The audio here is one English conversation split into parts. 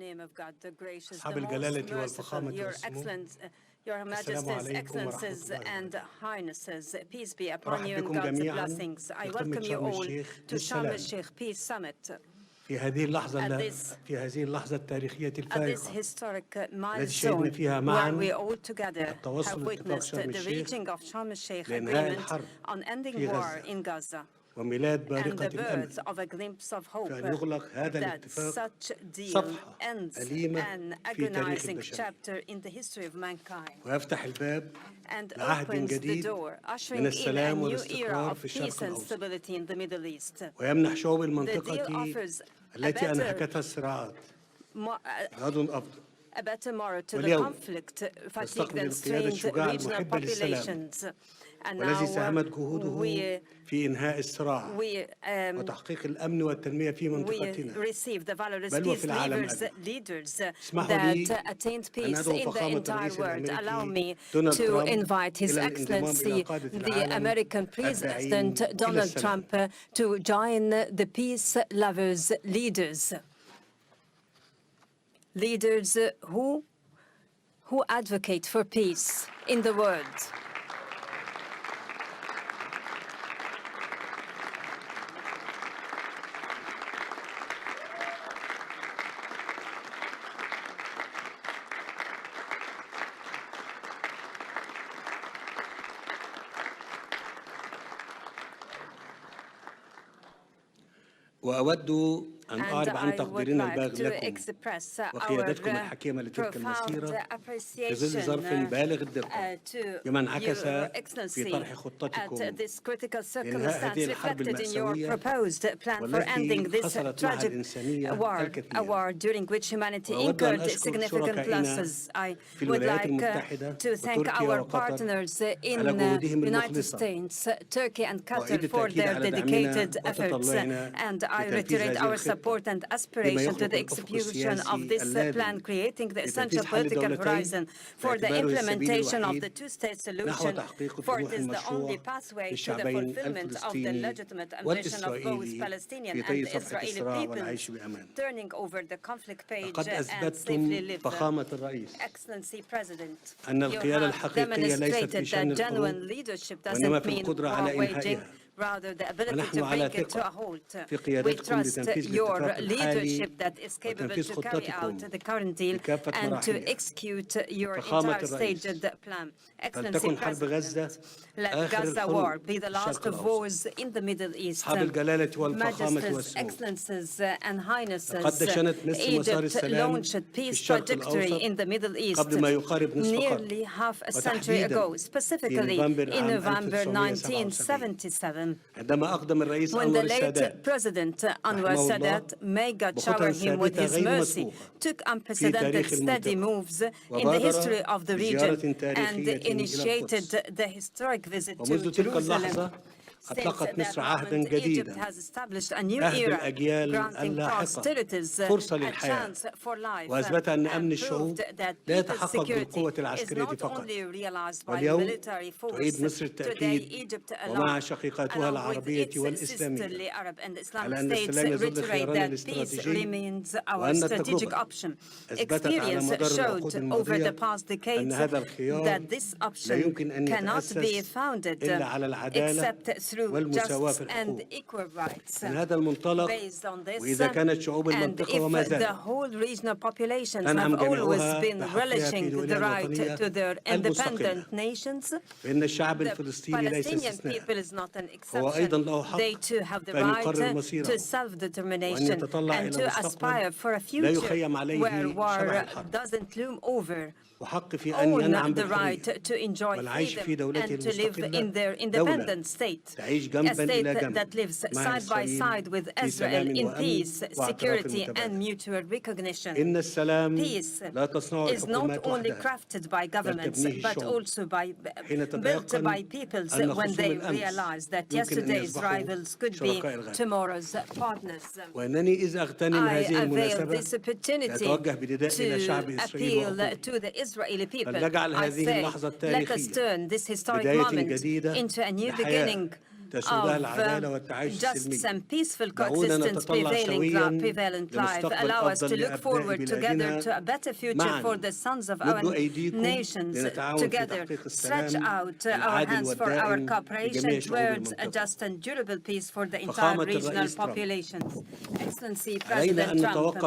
name of God, the gracious, أصحاب the most الجلالة merciful, والفخامة Your والسمو. Excellency, Your السلام Majesties, عليكم Excellencies, ورحمة الله and وبركاته. Highnesses, peace be upon أرحب you and بكم God's جميعاً blessings. I في قمة welcome you شرم all الشيخ to Sharm للسلام. el-Sheikh Peace Summit. في هذه اللحظة التاريخية At this الفارقة historic التي milestone شهدنا فيها where معاً we all together التوصل have لاتفاق witnessed شرم the الشيخ reaching of Sharm el-Sheikh لإنهاء agreement الحرب on ending في war غزة in Gaza وميلاد and بارقة the الأمل birth of a glimpse of hope فأن يغلق هذا that الاتفاق such deal صفحة ends أليمة an في تاريخ agonizing البشرية chapter in the history of mankind ويفتح الباب and لعهد opens the جديد door, من ushering in a السلام new era والاستقرار of في الشرق peace and الأوسط stability in the Middle East. ويمنح شعوب The deal المنطقة offers التي أنهكتها الصراعات غد أفضل a better tomorrow to the واليوم conflict fatigued تستقبل and القيادة strained الشجاعة regional المحبة للسلام populations. And والذي now ساهمت جهوده في إنهاء الصراع وتحقيق الأمن والتنمية في we منطقتنا received the valorous بل وفي peace العالم leaders اسمحوا لي that attained أن peace أدعو in the فخامة entire الرئيس world. Allow me الأمريكي دونالد to ترامب invite His إلى الانضمام إلى Excellency, قادة the العالم American الداعين President إلى Donald السلام. Trump, to join the peace lovers leaders who advocate for peace in the world. وأود أن أعرب عن تقديرنا البالغ لكم وقيادتكم الحكيمة لتلك المسيرة في ظل ظرف بالغ الدقة بما انعكس في طرح خطتكم لإنهاء هذه الحرب المأساوية والتي خسرت معها الإنسانية الكثير. وأود أن أشكر شركائنا في الولايات المتحدة وتركيا وقطر على جهودهم المخلصة وأعيد التأكيد على دعمنا وتطلعنا I reiterate our support and aspiration to the execution of this plan, creating the essential political horizon for the implementation of the two-state solution, for it is the only pathway to the fulfillment of the legitimate ambition of both Palestinian and Israeli peoples, turning over the conflict page and safely live. Excellency President, you have demonstrated that genuine leadership doesn't mean war waging, rather the ability to bring it to a halt. We trust your leadership that is capable to carry out the current deal and to execute your entire staged plan. Excellency President, let Gaza war be the last of wars in the Middle East. Majesties, Excellencies, and Highnesses, Egypt launched peace trajectory in the Middle East nearly half a century ago, specifically in November 1977. When the late President Anwar Sadat, may God shower him with his mercy, took unprecedented steady moves in the history of the region and initiated the historic visit to Jerusalem. أطلقت مصر عهداً جديداً عهد الأجيال اللاحقة فرصة للحياة وأثبت أن أمن الشعوب لا يتحقق بالقوة العسكرية فقط واليوم تعيد مصر التأكيد ومع شقيقاتها العربية والإسلامية على أن السلام يظل خيارنا الاستراتيجي وأن التجربة أثبتت على مدار العقود الماضية أن هذا الخيار لا يمكن أن يتأسس إلا على العدالة والمساواة في الحقوق. من هذا المنطلق وإذا كانت شعوب المنطقة وما زالت تنعم جميعها بحقها في دولها الوطنية المستقلة فإن الشعب الفلسطيني ليس استثناء هو أيضا له حق بأن يقرر مصيره وأن يتطلع إلى مستقبل لا يخيم عليه شبح الحرب وحق في أن ينعم بالحرية والعيش في دولته المستقلة دولة تعيش جنباً إلى جنب مع إسرائيل في سلام وأمن واعتراف متبادل. إن السلام لا تصنعه الحكومات وحدها بل تبنيه الشعوب حين تتيقن أن خصوم الأمس يمكن أن يصبحوا شركاء الغد. وأنني إذ أغتنم هذه المناسبة أتوجه بنداء إلى شعب إسرائيل وأقول بل نجعل هذه اللحظة التاريخية بداية جديدة لحياة justice and peaceful coexistence prevalent life. Allow us to look forward together to a better future for the sons of our nations. Together, stretch out our hands for our cooperation towards a just and durable peace for the entire regional populations. Excellency President Trump,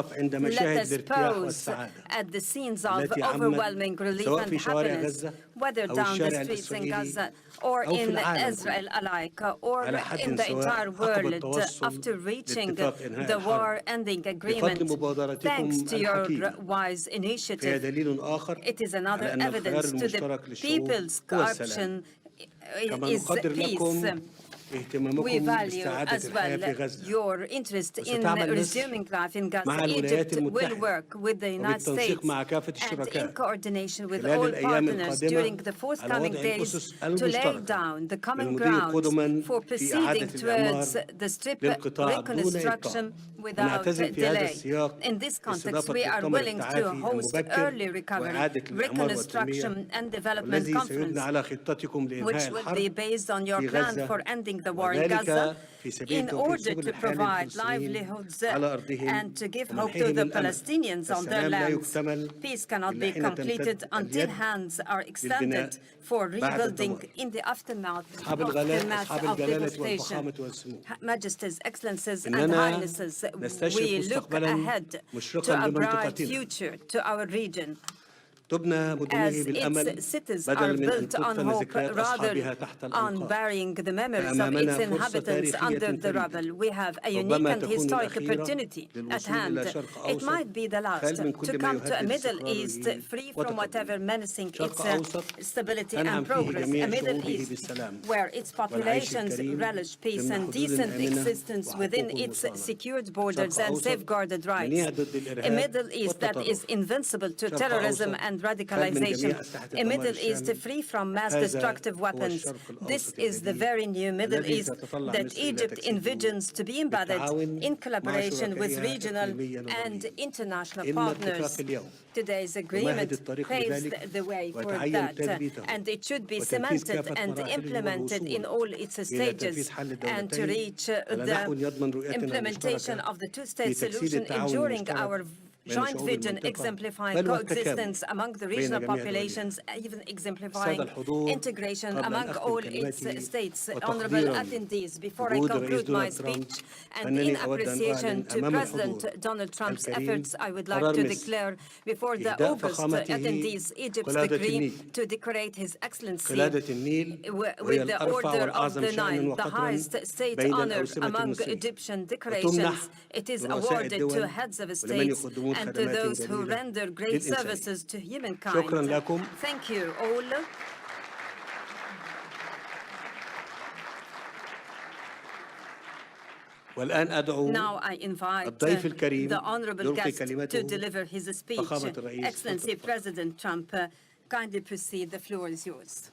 let us pause at the scenes of overwhelming relief and happiness, whether down the streets in Gaza or in Israel alike, or in the entire world, after reaching the war-ending agreement. Thanks to your wise initiative, it is another evidence to the people's corruption is peace. We value as well your interest in resuming life in Gaza. Egypt will work with the United States and in coordination with all partners during the forthcoming days to lay down the common ground for proceeding towards the strip reconstruction without delay. In this context, we are willing to host early recovery, reconstruction and development conference, which will be based on your plan for ending the war in Gaza in order to provide livelihoods and to give hope to the Palestinians on their lands. Peace cannot be completed until hands are extended for rebuilding in the aftermath of devastation. Majesties, Excellencies, and Highnesses, we look ahead to a bright future to our region, as its cities are built on hope rather on burying the memories of its inhabitants under the rubble. We have a unique and historic opportunity at hand. It might be the last to come to a Middle East free from whatever menacing its stability and progress, a Middle East where its populations relish peace and decent existence within its secured borders and safeguarded rights, a Middle East that is invincible to terrorism and radicalization, a Middle East free from mass destructive weapons. This is the very new Middle East that Egypt envisions to be embedded in collaboration with regional and international partners. Today's agreement paves the way for that, and it should be cemented and implemented in all its stages, and to reach the implementation of the two-state solution, ensuring our joint vision exemplifying coexistence among the regional populations, even exemplifying integration among all its states. Honorable attendees, before I conclude my speech, and in appreciation to President Donald Trump's efforts, I would like to declare before the August attendees Egypt's decree to decorate His Excellency with the Order of the Nile, the highest state honor among Egyptian decorations. It is awarded to heads of states and to those who render great services to humankind. Thank you all. Now I invite the honorable guest to deliver his speech. Excellency President Trump, kindly proceed. The floor is yours.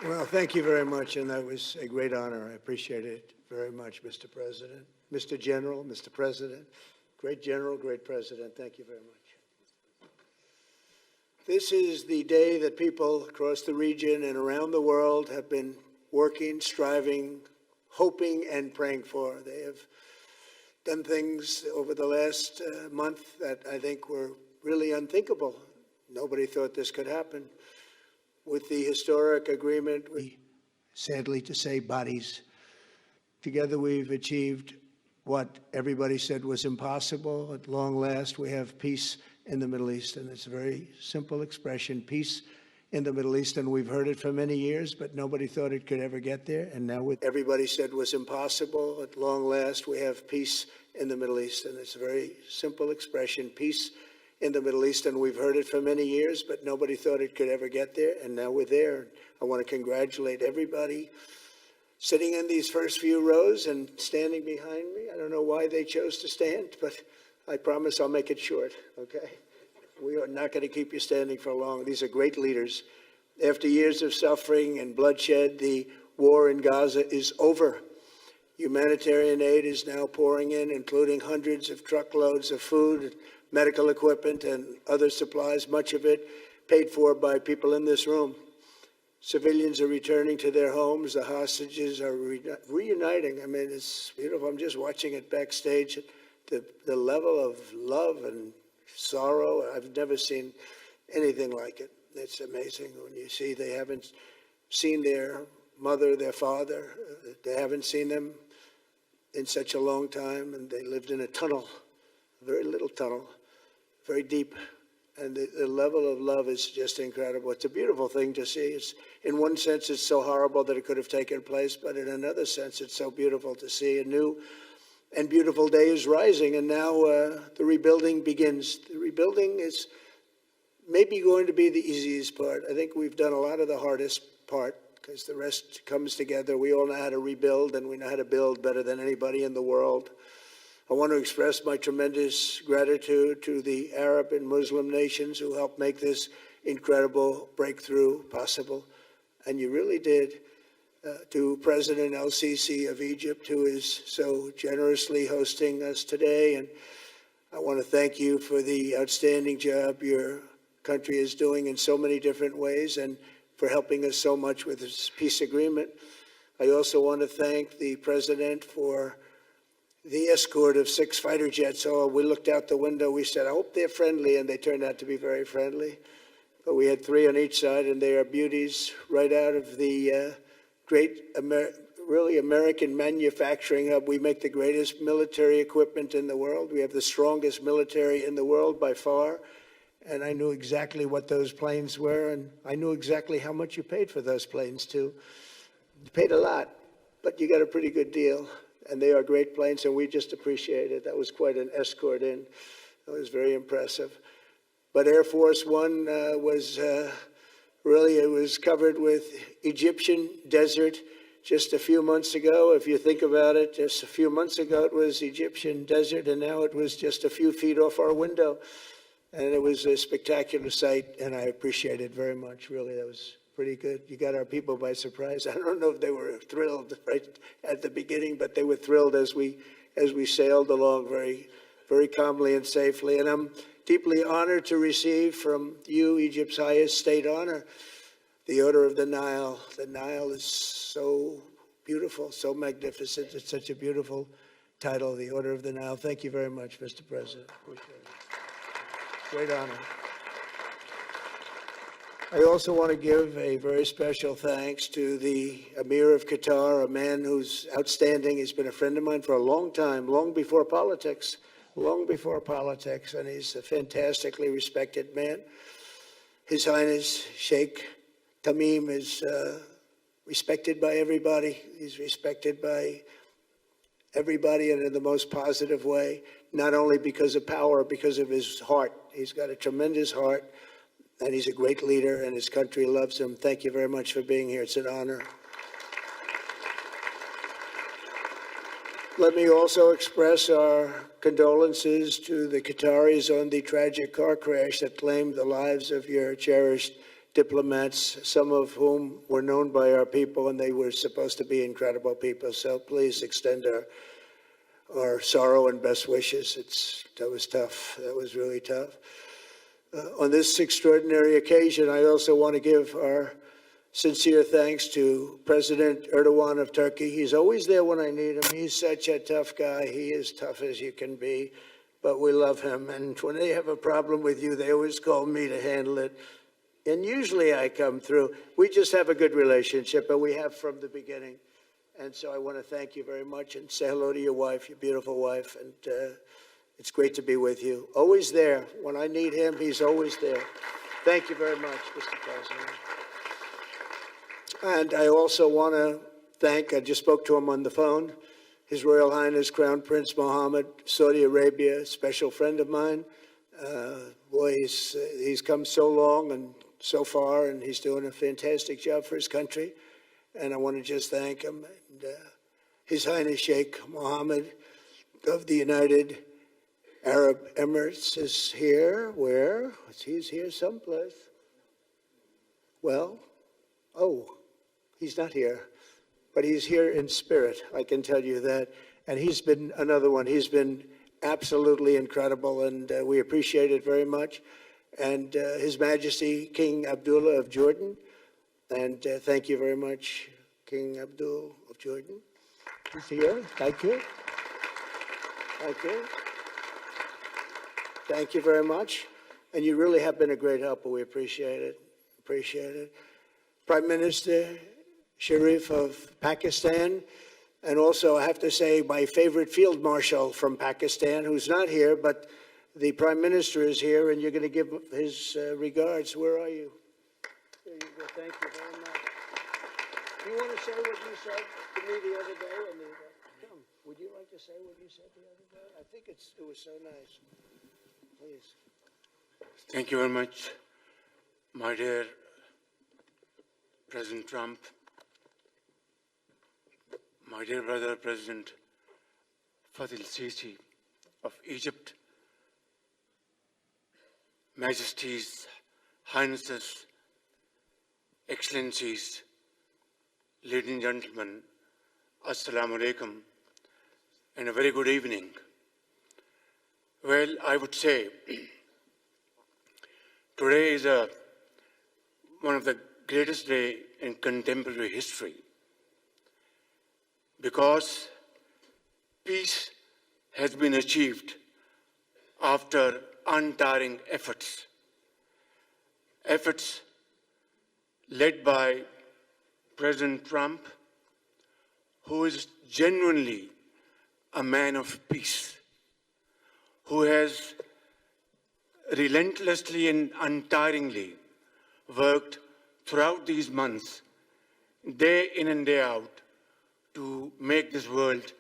Well, thank you very much, and that was a great honor. I appreciate it very much, Mr. President. Mr. General, Mr. President, great General, great President, thank you very much. This is the day that people across the region and around the world have been working, striving, hoping, and praying for. They have done things over the last month that I think were really unthinkable. Nobody thought this could happen. With the historic agreement, sadly to say, bodies. Together we've achieved what everybody said was impossible. At long last, we have peace in the Middle East, and it's a very simple expression, peace in the Middle East, and we've heard it for many years, but nobody thought it could ever get there, and now with everybody said was impossible, at long last, we have peace in the Middle East, and it's a very simple expression, peace in the Middle East, and we've heard it for many years, but nobody thought it could ever get there, and now we're there. I want to congratulate everybody sitting in these first few rows and standing behind me. I don't know why they chose to stand, but I promise I'll make it short, okay? We are not going to keep you standing for long. These are great leaders. After years of suffering and bloodshed, the war in Gaza is over. Humanitarian aid is now pouring in, including hundreds of truckloads of food, medical equipment, and other supplies, much of it paid for by people in this room. Civilians are returning to their homes. The hostages are reuniting. I mean, it's beautiful. I'm just watching it backstage. The level of love and sorrow, I've never seen anything like it. It's amazing when you see they haven't seen their mother, their father. They haven't seen them in such a long time, and they lived in a tunnel, a very little tunnel, very deep. And the level of love is just incredible. It's a beautiful thing to see. It's, in one sense, it's so horrible that it could have taken place, but in another sense, it's so beautiful to see. A new and beautiful day is rising, and now the rebuilding begins. The rebuilding is maybe going to be the easiest part. I think we've done a lot of the hardest part, because the rest comes together. We all know how to rebuild, and we know how to build better than anybody in the world. I want to express my tremendous gratitude to the Arab and Muslim nations who helped make this incredible breakthrough possible. And you really did. To President El-Sisi of Egypt, who is so generously hosting us today. And I want to thank you for the outstanding job your country is doing in so many different ways, and for helping us so much with this peace agreement. I also want to thank the President for the escort of 6 fighter jets. Oh, we looked out the window, we said, I hope they're friendly, and they turned out to be very friendly. But we had 3 on each side, and they are beauties right out of the great, really American manufacturing hub. We make the greatest military equipment in the world. We have the strongest military in the world by far. And I knew exactly what those planes were, and I knew exactly how much you paid for those planes, too. You paid a lot, but you got a pretty good deal. And they are great planes, and we just appreciate it. That was quite an escort in. That was very impressive. But Air Force One was really, it was covered with Egyptian desert just a few months ago. If you think about it, just a few months ago it was Egyptian desert, and now it was just a few feet off our window. And it was a spectacular sight, and I appreciate it very much. Really, that was pretty good. You got our people by surprise. I don't know if they were thrilled right at the beginning, but they were thrilled as we sailed along very, very calmly and safely. And I'm deeply honored to receive from you, Egypt's highest state honor, the Order of the Nile. The Nile is so beautiful, so magnificent. It's such a beautiful title, the Order of the Nile. Thank you very much, Mr. President. Appreciate it. Great honor. I also want to give a very special thanks to the Emir of Qatar, a man who's outstanding. He's been a friend of mine for a long time, long before politics, and he's a fantastically respected man. His Highness Sheikh Tamim is respected by everybody. He's respected by everybody, and in the most positive way, not only because of power, because of his heart. He's got a tremendous heart. And he's a great leader, and his country loves him. Thank you very much for being here. It's an honor. Let me also express our condolences to the Qataris on the tragic car crash that claimed the lives of your cherished diplomats, some of whom were known by our people, and they were supposed to be incredible people. So please extend our sorrow and best wishes. That was tough. That was really tough. On this extraordinary occasion, I also want to give our sincere thanks to President Erdogan of Turkey. He's always there when I need him. He's such a tough guy. He is tough as you can be, but we love him. And when they have a problem with you, they always call me to handle it. And usually I come through. We just have a good relationship, and we have from the beginning. And so I want to thank you very much and say hello to your wife, your beautiful wife. And it's great to be with you. Always there. When I need him, he's always there. Thank you very much, Mr. President. And I also want to thank, I just spoke to him on the phone, His Royal Highness Crown Prince Mohammed, Saudi Arabia, a special friend of mine. Boy, he's come so long and so far, and he's doing a fantastic job for his country. And I want to just thank him. And, His Highness Sheikh Mohammed of the United Arab Emirates is here. Where? He's here someplace. Well, Oh, he's not here, but he's here in spirit, I can tell you that. And he's been another one. He's been absolutely incredible, and we appreciate it very much. And His Majesty King Abdullah of Jordan, and thank you very much, King Abdul of Jordan. He's here. Thank you. Thank you. Thank you very much. And you really have been a great helper. We appreciate it. Appreciate it. Prime Minister Sharif of Pakistan, and also I have to say my favorite field marshal from Pakistan, who's not here, but the Prime Minister is here, and you're going to give his regards. Where are you? There you go. Thank you very much. Do you want to say what you said to me the other day? Come, would you like to say what you said the other day? I think it was so nice. Please. Thank you very much, my dear President Trump, my dear brother President Fatil Sisi of Egypt, Majesties, Highnesses, Excellencies, ladies and gentlemen, Assalamu alaikum, and a very good evening. Well, I would say today is one of the greatest days in contemporary history, because peace has been achieved after untiring efforts led by President Trump, who is genuinely a man of peace, who has relentlessly and untiringly worked throughout these months, day in and day out, to make this world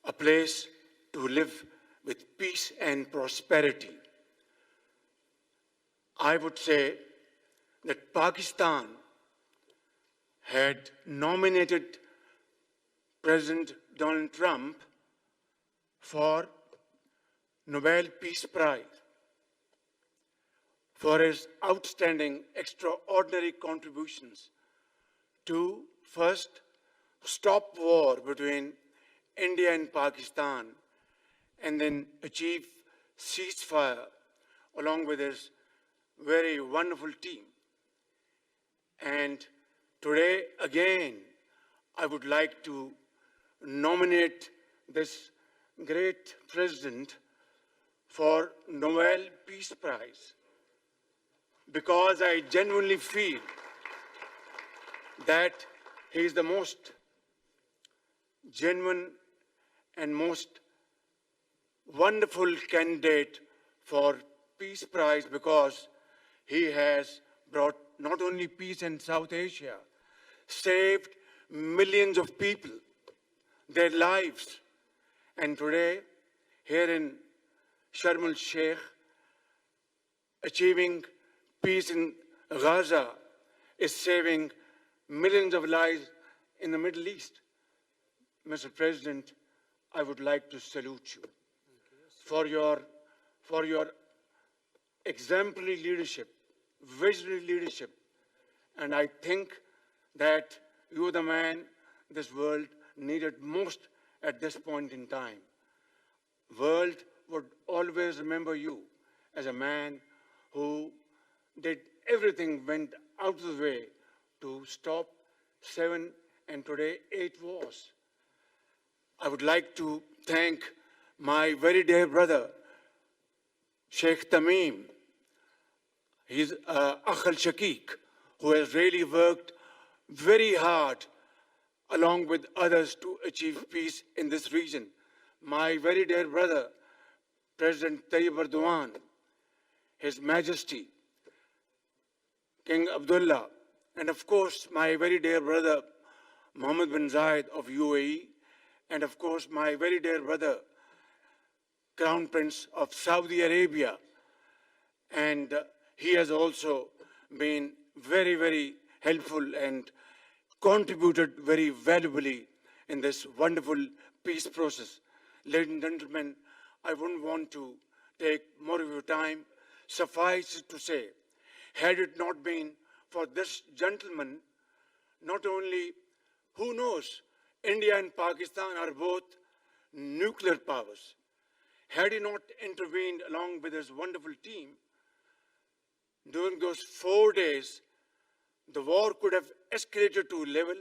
a place to live with peace and prosperity. I would say that Pakistan had nominated President Donald Trump for Nobel Peace Prize for his outstanding, extraordinary contributions to first stop war between India and Pakistan, and then achieve ceasefire along with his very wonderful team. And today, again, I would like to nominate this great president for Nobel Peace Prize, because I genuinely feel that he is the most genuine and most wonderful candidate for Peace Prize, because he has brought not only peace in South Asia, saved millions of people, their lives. And today, here in Sharm el-Sheikh, achieving peace in Gaza is saving millions of lives in the Middle East. Mr. President, I would like to salute you for your exemplary leadership, visionary leadership. And I think that you are the man this world needed most at this point in time. World would always remember you as a man who did everything, went out of the way to stop 7 and today 8 wars. I would like to thank my very dear brother, Sheikh Tamim. He's Akh al-Shaqiq, who has really worked very hard along with others to achieve peace in this region. My very dear brother, President Tayyip Erdogan, His Majesty, King Abdullah, and of course, my very dear brother, Mohammed bin Zayed of UAE, and of course, my very dear brother, Crown Prince of Saudi Arabia. And he has also been very, very helpful and contributed very valuably in this wonderful peace process. Ladies and gentlemen, I wouldn't want to take more of your time. Suffice it to say, had it not been for this gentleman, not only, who knows, India and Pakistan are both nuclear powers. Had he not intervened along with his wonderful team, during those 4 days, the war could have escalated to a level.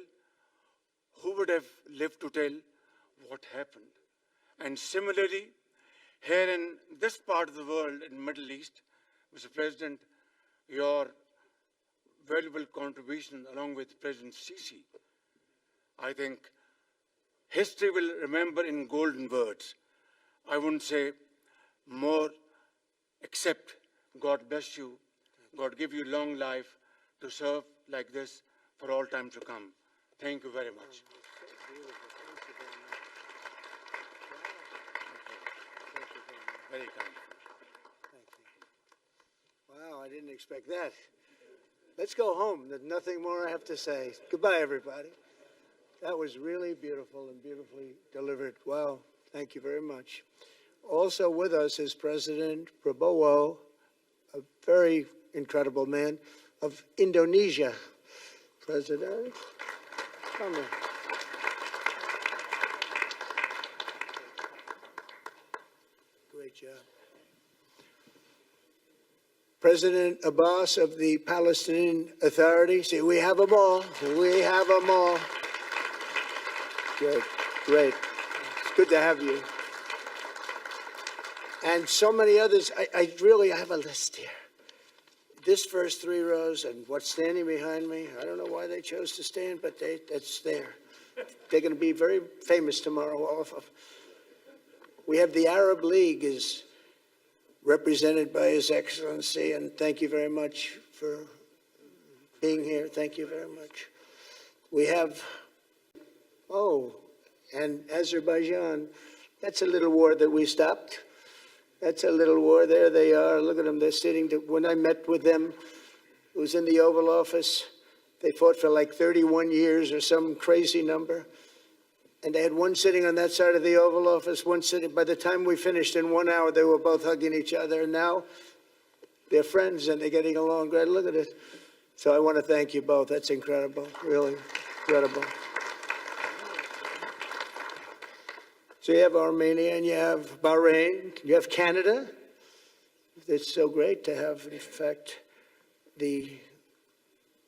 Who would have lived to tell what happened? And similarly, here in this part of the world, in the Middle East, Mr. President, your valuable contribution along with President Sisi, I think history will remember in golden words. I wouldn't say more, except God bless you, God give you long life to serve like this for all time to come. Thank you very much. Very kind. Thank you. Wow, I didn't expect that. Let's go home. There's nothing more I have to say. Goodbye, everybody. That was really beautiful and beautifully delivered. Wow, thank you very much. Also with us is President Prabowo, a very incredible man, of Indonesia. President, come here. Great job. President Abbas of the Palestinian Authority. See, we have them all. We have them all. Good, great. It's good to have you. And so many others. I have a list here. This first 3 rows and what's standing behind me, I don't know why they chose to stand, but that's there. They're going to be very famous tomorrow. We have the Arab League is represented by His Excellency, and thank you very much for being here. Thank you very much. We have, and Azerbaijan. That's a little war that we stopped. That's a little war. There they are. Look at them. They're sitting. When I met with them, it was in the Oval Office. They fought for like 31 years or some crazy number. And they had one sitting on that side of the Oval Office, one sitting. By the time we finished in 1 hour, they were both hugging each other. And now they're friends and they're getting along great. Look at it. So I want to thank you both. That's incredible. Really incredible. So you have Armenia and you have Bahrain, you have Canada. It's so great to have, in fact, the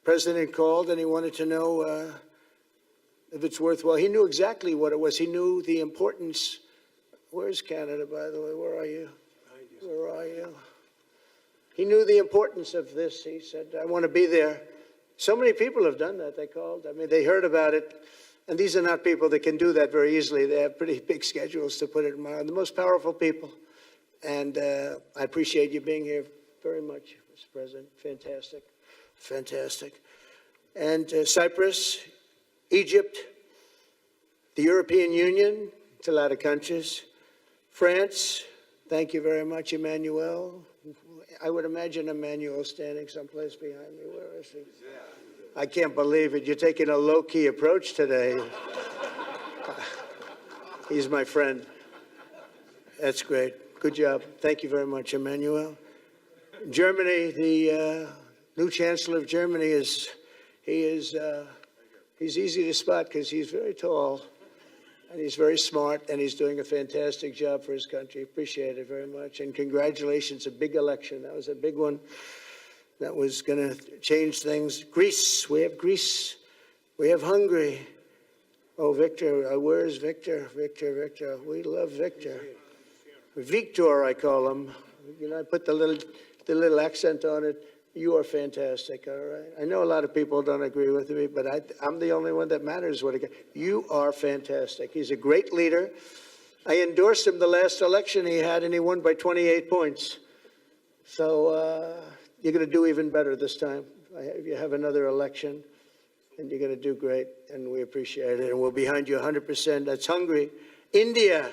president called and he wanted to know if it's worthwhile. He knew exactly what it was. He knew the importance. Where's Canada, by the way? Where are you? Where are you? He knew the importance of this. He said, I want to be there. So many people have done that. They called. I mean, they heard about it. And these are not people that can do that very easily. They have pretty big schedules, to put it in mind. The most powerful people. And I appreciate you being here very much, Mr. President. Fantastic. Fantastic. And Cyprus, Egypt, the European Union, it's a lot of countries. France, thank you very much, Emmanuel. I would imagine Emmanuel standing someplace behind me. Where is he? I can't believe it. You're taking a low-key approach today. He's my friend. That's great. Good job. Thank you very much, Emmanuel. Germany, the new Chancellor of Germany he's easy to spot because he's very tall and he's very smart and he's doing a fantastic job for his country. Appreciate it very much. And congratulations, a big election. That was a big one. That was going to change things. Greece, we have Greece. We have Hungary. Oh, Victor, where's Victor? Victor. We love Victor. Victor, I call him. You know, I put the little accent on it. You are fantastic, all right? I know a lot of people don't agree with me, but I'm the only one that matters. You are fantastic. He's a great leader. I endorsed him the last election he had, and he won by 28 points. So you're going to do even better this time. You have another election, and you're going to do great, and we appreciate it. And we're behind you 100%. That's Hungary. India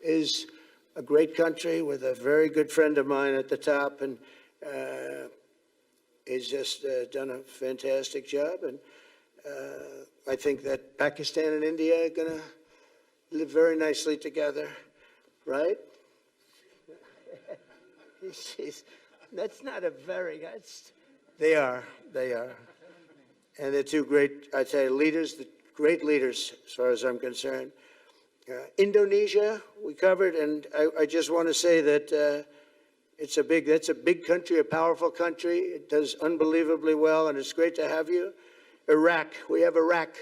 is a great country with a very good friend of mine at the top, and he's just done a fantastic job. And I think that Pakistan and India are going to live very nicely together, right? That's not a very, They are. And they're two great, I'd say, leaders, great leaders as far as I'm concerned. Indonesia, we covered, and I just want to say that that's a big country, a powerful country. It does unbelievably well, and it's great to have you. Iraq, we have Iraq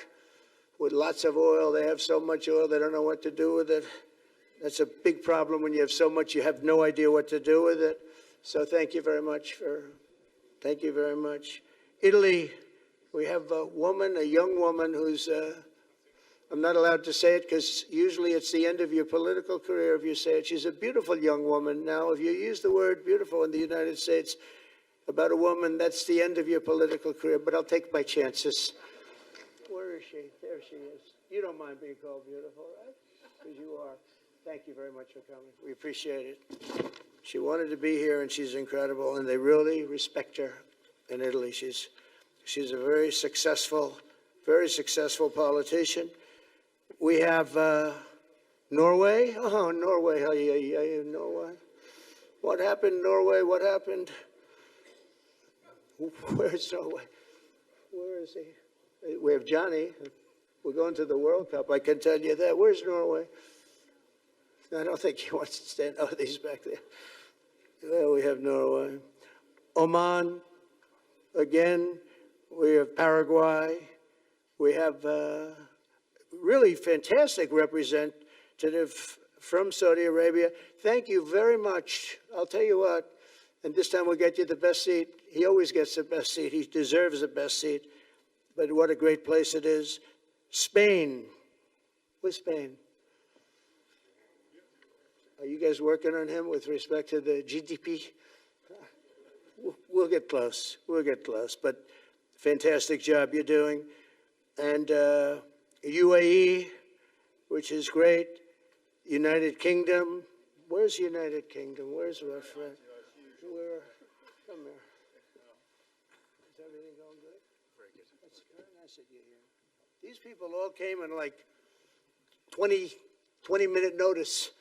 with lots of oil. They have so much oil, they don't know what to do with it. That's a big problem when you have so much, you have no idea what to do with it. So thank you very much. Thank you very much. Italy, we have a young woman who's, I'm not allowed to say it because usually it's the end of your political career if you say it. She's a beautiful young woman. Now, if you use the word beautiful in the United States about a woman, that's the end of your political career, but I'll take my chances. Where is she? There she is. You don't mind being called beautiful, right? Because you are. Thank you very much for coming. We appreciate it. She wanted to be here, and she's incredible, and they really respect her in Italy. She's a very successful politician. We have Norway. Oh, Norway. Norway. What happened, Norway? What happened? Where's Norway? Where is he? We have Johnny. We're going to the World Cup. I can tell you that. Where's Norway? I don't think he wants to stand. Oh, he's back there. Well, we have Norway. Oman. Again, we have Paraguay. We have really fantastic representative from Saudi Arabia. Thank you very much. I'll tell you what, and this time we'll get you the best seat. He always gets the best seat. He deserves the best seat. But what a great place it is. Spain. Where's Spain? Are you guys working on him with respect to the GDP? We'll get close. We'll get close. But fantastic job you're doing. And UAE, which is great. United Kingdom. Where's United Kingdom? Where's our friend? Come here. Is everything going good? Very good. That's very nice that you're here. These people all came in like 20-minute notice,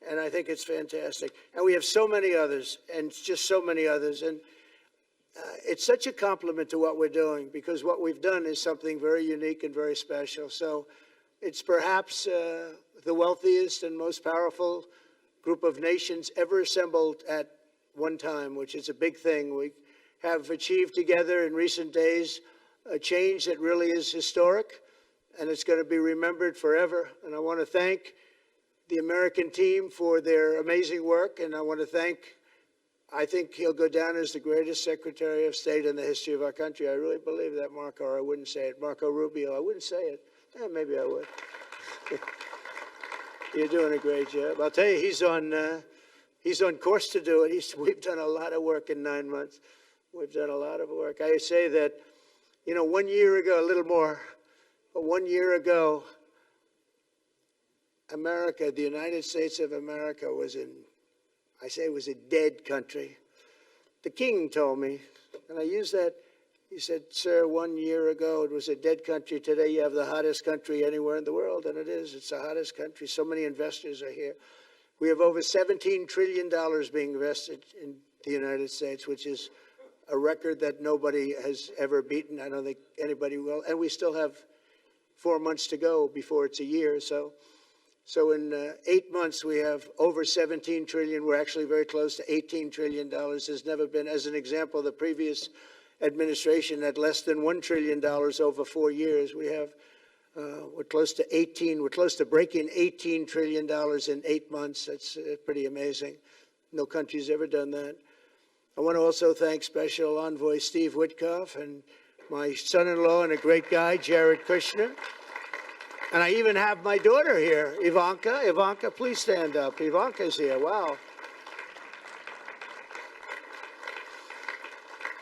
and I think it's fantastic. And we have so many others, and just so many others. And it's such a compliment to what we're doing, because what we've done is something very unique and very special. So it's perhaps the wealthiest and most powerful group of nations ever assembled at one time, which is a big thing. We have achieved together in recent days a change that really is historic, and it's going to be remembered forever. And I want to thank the American team for their amazing work, and I want to thank, I think he'll go down as the greatest Secretary of State in the history of our country. I really believe that, Marco, or I wouldn't say it. Marco Rubio, I wouldn't say it. Maybe I would. You're doing a great job. I'll tell you, he's on course to do it. We've done a lot of work in 9 months. We've done a lot of work. I say that, 1 year ago, a little more, but 1 year ago, America, the United States of America was a dead country. The king told me, and I use that, he said, sir, 1 year ago it was a dead country. Today you have the hottest country anywhere in the world, and it is. It's the hottest country. So many investors are here. We have over $17 trillion being invested in the United States, which is a record that nobody has ever beaten. I don't think anybody will. And we still have 4 months to go before it's a year. So in 8 months, we have over 17 trillion. We're actually very close to $18 trillion. There's never been, as an example, the previous administration had less than $1 trillion over 4 years. We have, we're close to breaking $18 trillion in 8 months. That's pretty amazing. No country's ever done that. I want to also thank Special Envoy Steve Witkoff and my son-in-law and a great guy, Jared Kushner. And I even have my daughter here, Ivanka. Ivanka, please stand up. Ivanka's here. Wow.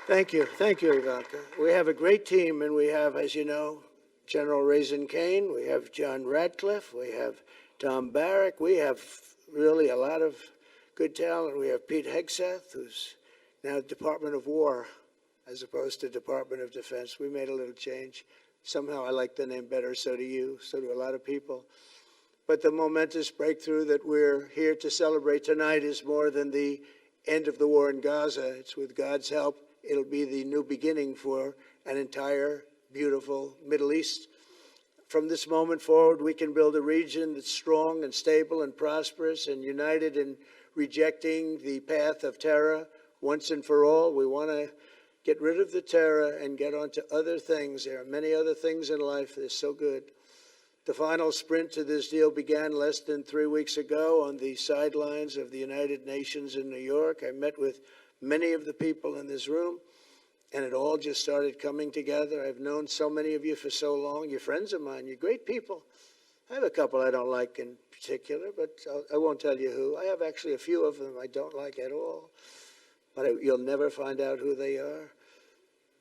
Thank you. Thank you, Ivanka. We have a great team, and we have, as you know, General Raisin Kane. We have John Radcliffe. We have Tom Barrack. We have really a lot of good talent. We have Pete Hegseth, who's now Department of War as opposed to Department of Defense. We made a little change. Somehow I like the name better, so do you, so do a lot of people. But the momentous breakthrough that we're here to celebrate tonight is more than the end of the war in Gaza. It's with God's help it'll be the new beginning for an entire beautiful Middle East. From this moment forward, we can build a region that's strong and stable and prosperous and united in rejecting the path of terror once and for all. We want to get rid of the terror and get on to other things. There are many other things in life that are so good. The final sprint to this deal began less than 3 weeks ago on the sidelines of the United Nations in New York. I met with many of the people in this room, and it all just started coming together. I've known so many of you for so long. You're friends of mine. You're great people. I have a couple I don't like in particular, but I won't tell you who. I have actually a few of them I don't like at all, but you'll never find out who they are.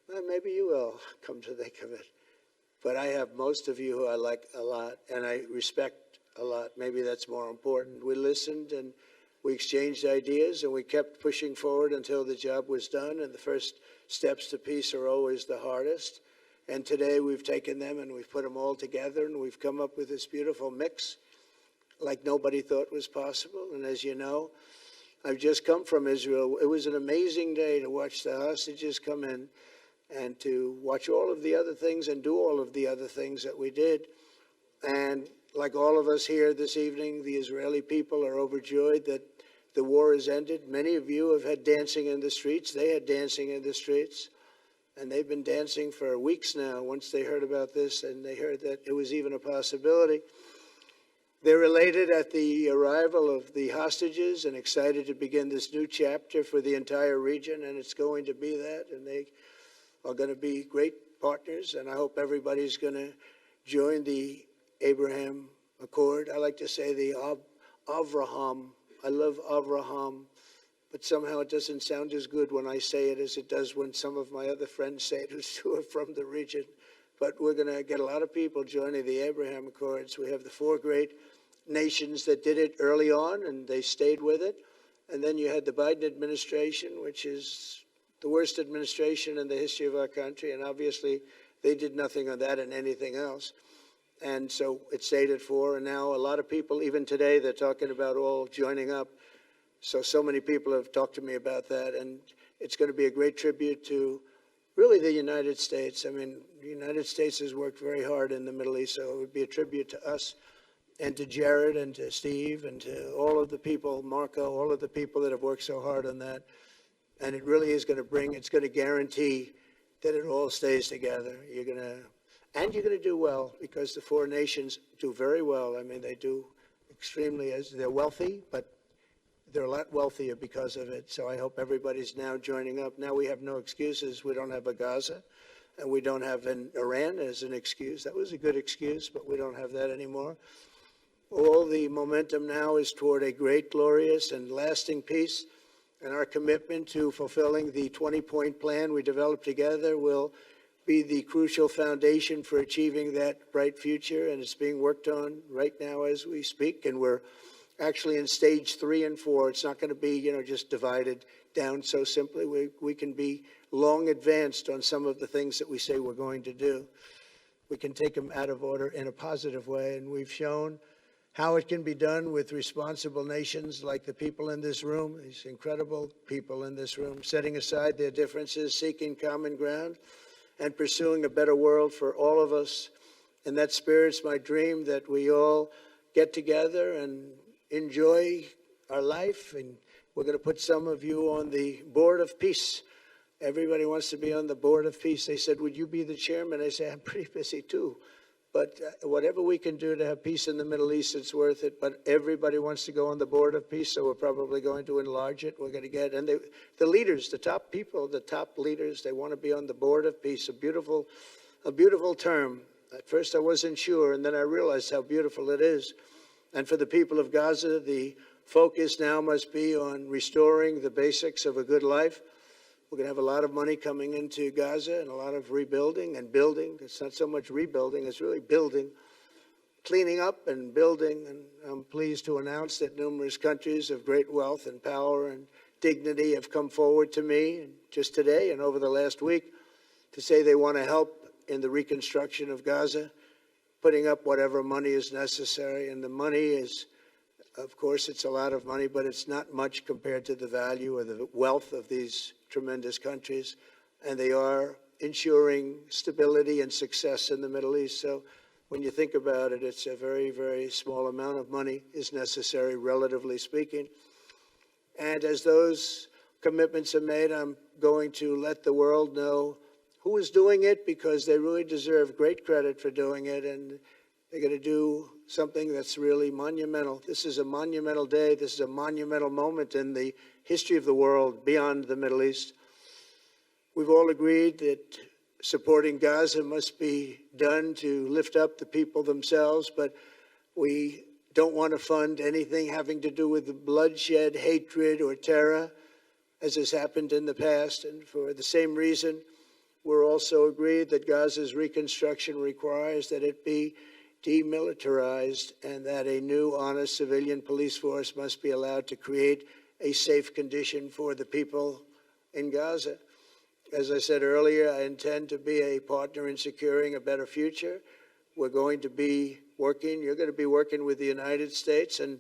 Well, maybe you will, come to think of it. But I have most of you who I like a lot, and I respect a lot. Maybe that's more important. We listened, and we exchanged ideas, and we kept pushing forward until the job was done, and the first steps to peace are always the hardest. And today we've taken them and we've put them all together, and we've come up with this beautiful mix like nobody thought was possible. And as you know, I've just come from Israel. It was an amazing day to watch the hostages come in and to watch all of the other things and do all of the other things that we did. And like all of us here this evening, the Israeli people are overjoyed that the war has ended. Many of you have had dancing in the streets. They had dancing in the streets. And they've been dancing for weeks now once they heard about this and they heard that it was even a possibility. They're elated at the arrival of the hostages and excited to begin this new chapter for the entire region, and it's going to be that, and they are going to be great partners, and I hope everybody's going to join the Abraham Accord. I like to say the Avraham. I love Avraham, but somehow it doesn't sound as good when I say it as it does when some of my other friends say it who are from the region. But we're going to get a lot of people joining the Abraham Accords. We have the 4 great nations that did it early on, and they stayed with it. And then you had the Biden administration, which is the worst administration in the history of our country, and obviously they did nothing on that and anything else. And so it stayed at 4, and now a lot of people, even today, they're talking about all joining up. So many people have talked to me about that, and it's going to be a great tribute to really the United States. I mean, the United States has worked very hard in the Middle East, so it would be a tribute to us and to Jared and to Steve and to all of the people, Marco, all of the people that have worked so hard on that. And it really is going to it's going to guarantee that it all stays together. You're going to do well, because the 4 nations do very well. I mean, they do extremely, as they're wealthy, but they're a lot wealthier because of it. So I hope everybody's now joining up. Now we have no excuses. We don't have a Gaza, and we don't have an Iran as an excuse. That was a good excuse, but we don't have that anymore. All the momentum now is toward a great, glorious, and lasting peace. And our commitment to fulfilling the 20-point plan we developed together will be the crucial foundation for achieving that bright future. And it's being worked on right now as we speak. And we're actually in stage 3 and 4. It's not going to be, just divided down so simply. We can be long advanced on some of the things that we say we're going to do. We can take them out of order in a positive way. And we've shown how it can be done with responsible nations like the people in this room, these incredible people in this room, setting aside their differences, seeking common ground, and pursuing a better world for all of us. In that spirit, it's my dream that we all get together and enjoy our life. And we're going to put some of you on the Board of Peace. Everybody wants to be on the Board of Peace. They said, would you be the chairman? I say, I'm pretty busy too. But whatever we can do to have peace in the Middle East, it's worth it. But everybody wants to go on the Board of Peace, so we're probably going to enlarge it. We're going to get, and the leaders, the top people, the top leaders, they want to be on the Board of Peace. A beautiful term. At first I wasn't sure, and then I realized how beautiful it is. And for the people of Gaza, the focus now must be on restoring the basics of a good life. We're going to have a lot of money coming into Gaza and a lot of rebuilding and building. It's not so much rebuilding, it's really building, cleaning up and building. And I'm pleased to announce that numerous countries of great wealth and power and dignity have come forward to me just today and over the last week to say they want to help in the reconstruction of Gaza, putting up whatever money is necessary. And the money is, of course, it's a lot of money, but it's not much compared to the value or the wealth of these tremendous countries, and they are ensuring stability and success in the Middle East. So when you think about it, it's a very, very small amount of money is necessary, relatively speaking. And as those commitments are made, I'm going to let the world know who is doing it, because they really deserve great credit for doing it, and they're going to do something that's really monumental. This is a monumental day. This is a monumental moment in the history of the world beyond the Middle East. We've all agreed that supporting Gaza must be done to lift up the people themselves, but we don't want to fund anything having to do with bloodshed, hatred, or terror, as has happened in the past. And for the same reason, we're also agreed that Gaza's reconstruction requires that it be demilitarized and that a new, honest civilian police force must be allowed to create a safe condition for the people in Gaza. As I said earlier, I intend to be a partner in securing a better future. We're going to be working, you're going to be working with the United States, and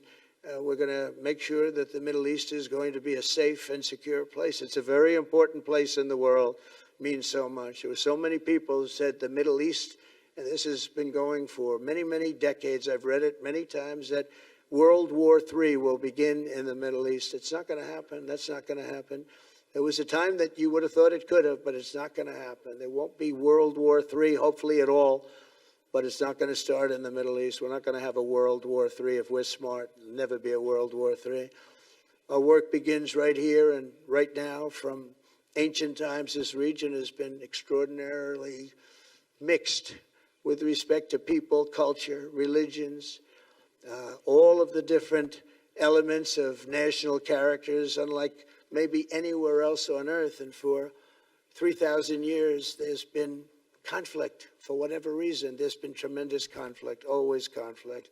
we're going to make sure that the Middle East is going to be a safe and secure place. It's a very important place in the world, it means so much. There were so many people who said the Middle East, and this has been going for many, many decades, I've read it many times, that World War III will begin in the Middle East. It's not going to happen. That's not going to happen. There was a time that you would have thought it could have, but it's not going to happen. There won't be World War III, hopefully at all, but it's not going to start in the Middle East. We're not going to have a World War III if we're smart. There'll never be a World War III. Our work begins right here and right now. From ancient times, this region has been extraordinarily mixed with respect to people, culture, religions, all of the different elements of national characters, unlike maybe anywhere else on earth. And for 3,000 years, there's been conflict. For whatever reason, there's been tremendous conflict, always conflict.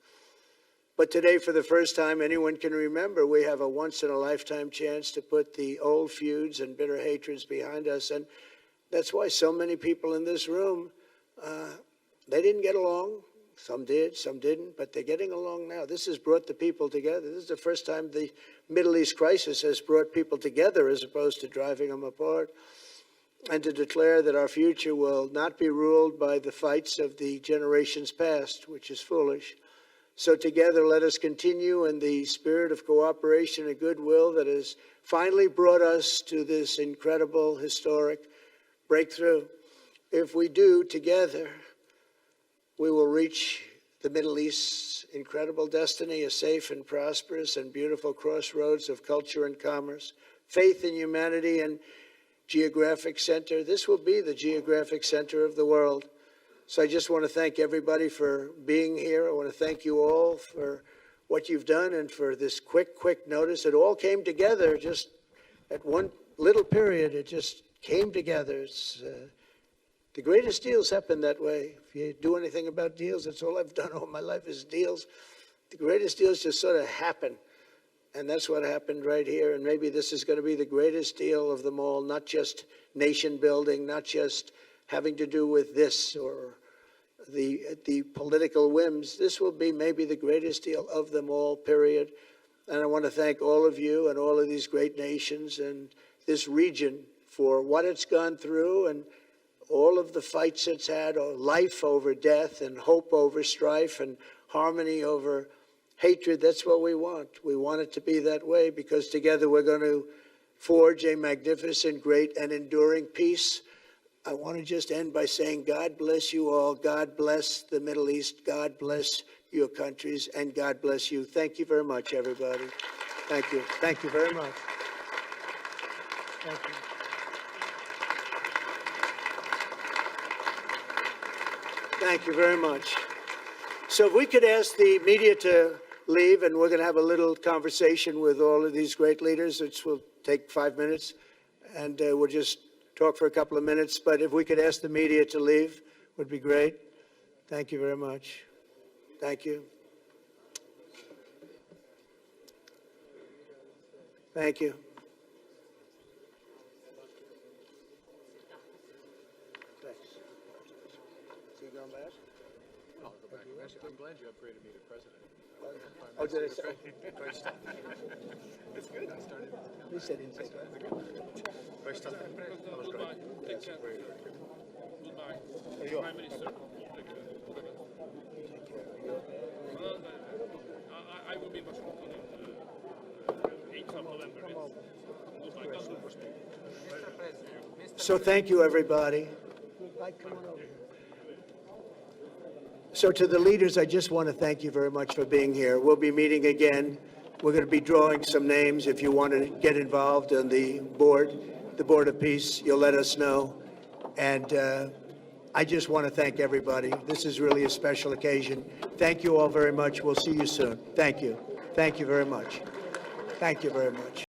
But today, for the first time anyone can remember, we have a once-in-a-lifetime chance to put the old feuds and bitter hatreds behind us. And that's why so many people in this room, they didn't get along. Some did, some didn't, but they're getting along now. This has brought the people together. This is the first time the Middle East crisis has brought people together as opposed to driving them apart. And to declare that our future will not be ruled by the fights of the generations past, which is foolish. So together, let us continue in the spirit of cooperation and goodwill that has finally brought us to this incredible, historic breakthrough. If we do, together, we will reach the Middle East's incredible destiny, a safe and prosperous and beautiful crossroads of culture and commerce, faith in humanity and geographic center. This will be the geographic center of the world. So I just want to thank everybody for being here. I want to thank you all for what you've done and for this quick notice. It all came together just at one little period. It just came together. It's, the greatest deals happen that way. If you do anything about deals, that's all I've done all my life is deals. The greatest deals just sort of happen. And that's what happened right here. And maybe this is going to be the greatest deal of them all, not just nation building, not just having to do with this or the political whims. This will be maybe the greatest deal of them all, period. And I want to thank all of you and all of these great nations and this region for what it's gone through and all of the fights it's had, life over death and hope over strife and harmony over hatred. That's what we want. We want it to be that way because together we're going to forge a magnificent, great, and enduring peace. I want to just end by saying God bless you all. God bless the Middle East. God bless your countries. And God bless you. Thank you very much, everybody. Thank you. Thank you very much. Thank you. Thank you very much. So if we could ask the media to leave, and we're going to have a little conversation with all of these great leaders, which will take 5 minutes, and we'll just talk for a couple of minutes. But if we could ask the media to leave, would be great. Thank you very much. Thank you. Thank you. Thanks. Is he going back? I'll go back. I'm glad you upgraded me to president. Oh, did I say? Great stuff. It's good. I started. He said he'd say goodbye. Prime Minister. I will be in Washington on 8th of November. So thank you, everybody. So to the leaders, I just want to thank you very much for being here. We'll be meeting again. We're going to be drawing some names. If you want to get involved on the Board of Peace, you'll let us know. And I just want to thank everybody. This is really a special occasion. Thank you all very much. We'll see you soon. Thank you. Thank you very much. Thank you very much.